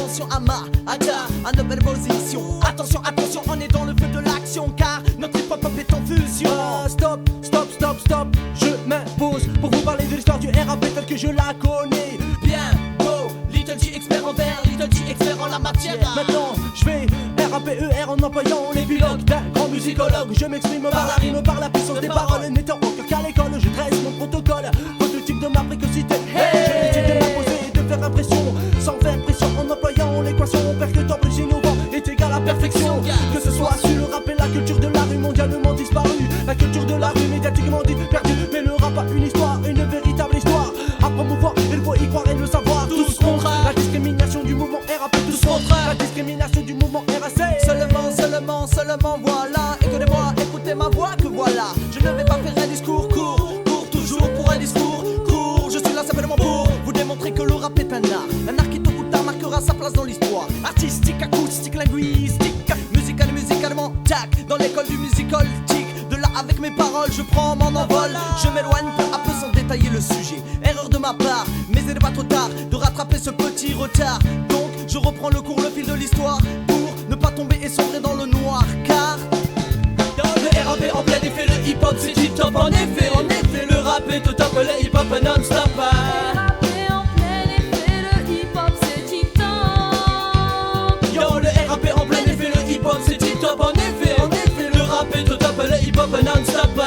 attention à nos belles positions. Attention, attention, on est dans le feu de l'action, car notre hip-hop est en fusion. Stop, stop, stop, stop, je m'impose pour vous parler de l'histoire du RAP tel que je la connais. Bien, go, Little G expert en vers, Little G expert en la matière. Maintenant, je vais RAPER en employant les pilotes d'un grand musicologue. Je m'exprime par la rime, par la puissance des paroles. N'étant aucun qu'à l'école, je dresse mon protocole. Prototype de ma précocité. Je décide de m'imposer et de faire impression, sans faire pression en employant l'équation. Percutant plus innovant est égal à perfection. Que ce soit sur le rap et la culture de la rue mondialement disparue. La culture de la rue médiatiquement dit perdue. Mais le rap a une histoire, une véritable histoire à promouvoir, il faut y croire et le savoir. Tous contre la discrimination du mouvement RAP. Tous contre la discrimination du mouvement RAC. Seulement voilà. Écoutez-moi, écoutez ma voix que voilà. Je ne vais pas faire un discours court, toujours pour un discours court. Je suis là simplement pour vous démontrer que le rap est un art qui tôt ou tard marquera sa place dans l'histoire. Artistique, acoustique, linguistique, musicalement, tac, dans l'école du musical tic. De là avec mes paroles, je prends mon envol. Je m'éloigne peu à peu sans détailler le sujet. Erreur de ma part, mais il n'est pas trop tard de rattraper ce petit retard. Donc je reprends le cours, le fil de l'histoire, pour ne pas tomber et sombrer dans le noir. Car le RAP en plein effet, le hip-hop c'est tip-top. En effet, le rap est au top, le hip-hop non-stop. Yo, le RAP en plein effet, le hip-hop c'est tip-top. En effet, le rap est au top, le hip-hop non-stop.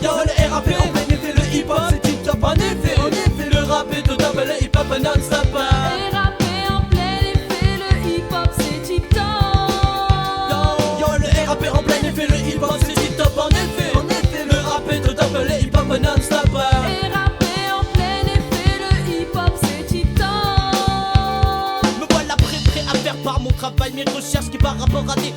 Yo, le RAP en plein effet, le hip-hop c'est tip-top. En effet, le rap est au top, le hip-hop non-stop. Non-stop. me voilà prêt à faire par mon travail mes recherches qui par rapport à des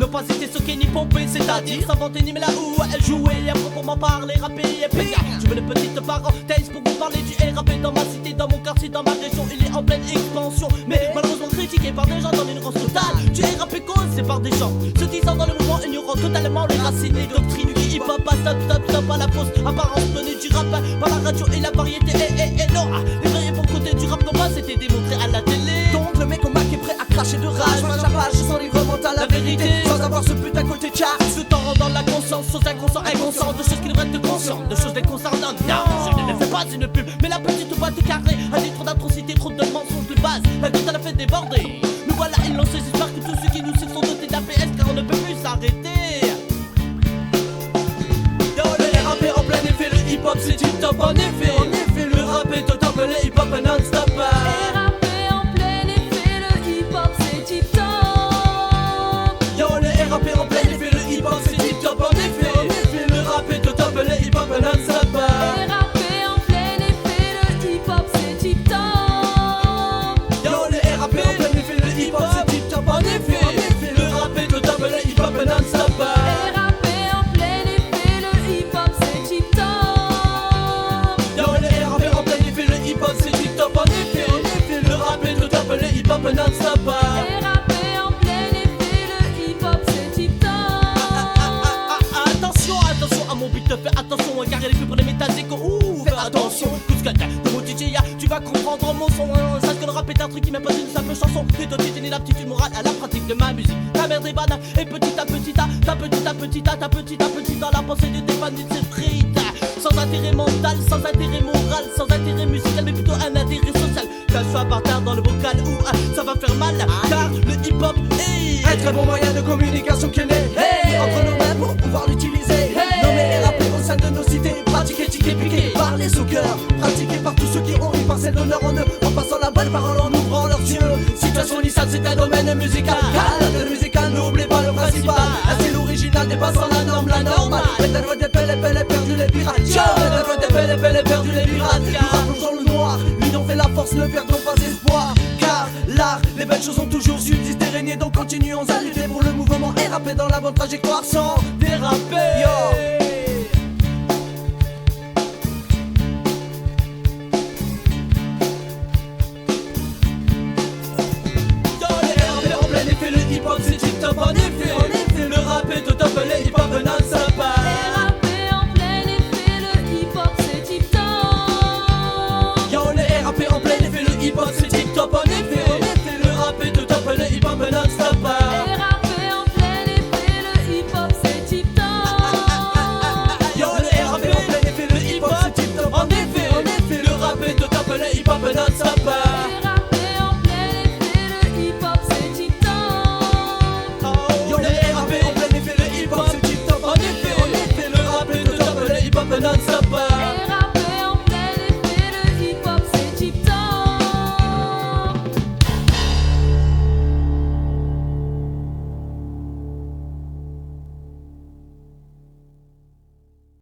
n'ont pas été soqués ni pompés, c'est-à-dire s'inventer ni mais là où elle jouait à proprement parler, rapper et péter. Je veux une petite parenthèse pour vous parler du RAP dans ma cité, dans mon quartier, dans ma région. Il est en pleine expansion, mais malheureusement critiqué par des gens dans l'ignorance totale. Du RAP causé par des gens se disant dans le mouvement ignorant totalement les racines et doctrines du hip-hop. Stop à la pause, apparence donnée du rap par la radio et la variété. Et non, les vrais bons côtés du rap n'ont pas été démontrés à la télé. Donc le mec au Mac est prêt à cracher de rage, page à page, sans livre mental, la vérité, sans avoir ce putain côté char. Se tend dans la conscience, sans inconscient, de choses qui devraient être conscients, de choses les concernant. Non, je ne fais pas une pub, mais la petite boîte carrée a dit trop d'atrocités, trop de mensonges de base. La goutte à la fait déborder. Nous voilà, ils lancent ces histoires que tous ceux qui nous suivent sont dotés d'APS, car on ne peut plus s'arrêter. Le hip-hop c'est tip-top, en effet, le rap est au top, le hip-hop non-stop. Yo, le RAP en plein effet, le hip-hop c'est tip-top, en effet, le rap est au top, le hip-hop non-stop. Yo, le RAP en plein effet, le hip-hop c'est tip-top, en effet, le rap est au top, le hip-hop non-stop. Non-stop. Attention à mon beat, fais attention car il est fait pour les métal échos. Ouh, fais attention, tout ce que t'as de mon DJ, tu vas comprendre mon son. Sache que le rap est un truc qui m'est pas une simple chanson. T'es doté d'une aptitude morale à la pratique de ma musique. Ta merde est banale et petit à petit, ta petit dans la pensée de tes fans de cette street. Sans intérêt mental, sans intérêt moral, sans intérêt musical, mais plutôt un intérêt social. Qu'elle soit par terre dans le vocal ou ça va faire mal, car le hip-hop est un très bon moyen de communication qui est né entre nos mains pour pouvoir l'utiliser. Nommer et rapper au sein de nos cités, pratiquer, tiquer, piquer, parler sous cœur, pratiquer par tous ceux qui ont une parcelle d'honneur en eux, en passant la bonne parole, en ouvrant leurs yeux. Situation lissade, c'est un domaine musical. Le musical, n'oublie pas le principal. Un style original dépassant la norme, la normale. Mettez le des pelles, perdu les pirates. Mettez le des pelles, perdu les pirates. Nous rappelons dans le noir, l'union fait la force, ne perdons pas espoir. Car l'art, les belles choses ont toujours subsisté, régné, donc continuons à lutter pour le mouvement et rapper dans la bonne trajectoire sans déraper. Yo. Le hip-hop c'est tip-top, en effet, le rap est au top, le hip-hop non-stop. non